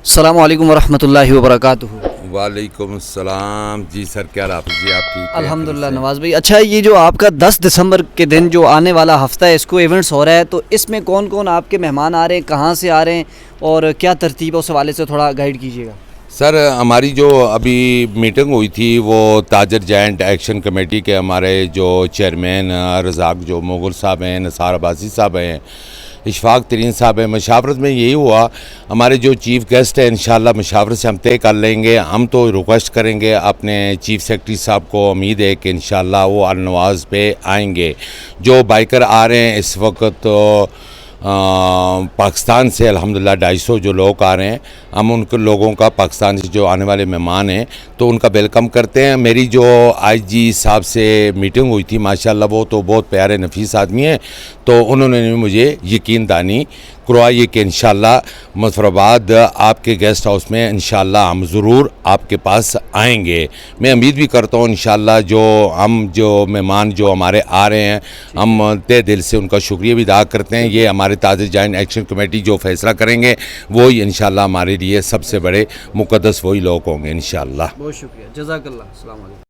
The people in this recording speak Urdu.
السلام علیکم ورحمۃ اللہ وبرکاتہ۔ وعلیکم السلام جی سر، کیا حال آپ جی؟ آپ ٹھیک ہیں؟ الحمدللہ نواز بھائی، اچھا یہ جو آپ کا 10 دسمبر کے دن جو آنے والا ہفتہ ہے اس کو ایونٹس ہو رہا ہے، تو اس میں کون کون آپ کے مہمان آ رہے ہیں، کہاں سے آ رہے ہیں اور کیا ترتیب ہے، اس حوالے سے تھوڑا گائیڈ کیجیے گا۔ سر ہماری جو ابھی میٹنگ ہوئی تھی وہ تاجر جائنٹ ایکشن کمیٹی کے ہمارے جو چیئرمین رزاق جو مغل صاحب ہیں، نثار عباسی صاحب ہیں، اشفاق ترین صاحب ہیں، مشاورت میں یہی ہوا ہمارے جو چیف گیسٹ ہیں انشاءاللہ مشاورت سے ہم طے کر لیں گے۔ ہم تو ریکویسٹ کریں گے اپنے چیف سیکرٹری صاحب کو، امید ہے کہ انشاءاللہ وہ النواز پہ آئیں گے۔ جو بائکر آ رہے ہیں اس وقت پاکستان سے الحمدللہ 250 جو لوگ آ رہے ہیں، ہم ان کے لوگوں کا پاکستان سے جو آنے والے مہمان ہیں تو ان کا ویلکم کرتے ہیں۔ میری جو آئی جی صاحب سے میٹنگ ہوئی تھی ماشاءاللہ وہ تو بہت پیارے نفیس آدمی ہیں، تو انہوں نے مجھے یقین دانی کروائی کہ انشاءاللہ مظفرآباد آپ کے گیسٹ ہاؤس میں انشاءاللہ ہم ضرور آپ کے پاس آئیں گے۔ میں امید بھی کرتا ہوں انشاءاللہ جو مہمان جو ہمارے آ رہے ہیں ہم تہ دل سے ان کا شکریہ بھی ادا کرتے ہیں۔ یہ ہمارے تاجر جائنٹ ایکشن کمیٹی جو فیصلہ کریں گے وہی انشاءاللہ ہمارے لیے سب سے بڑے مقدس وہی لوگ ہوں گے انشاءاللہ۔ بہت شکریہ، جزاک اللہ، السلام علیکم۔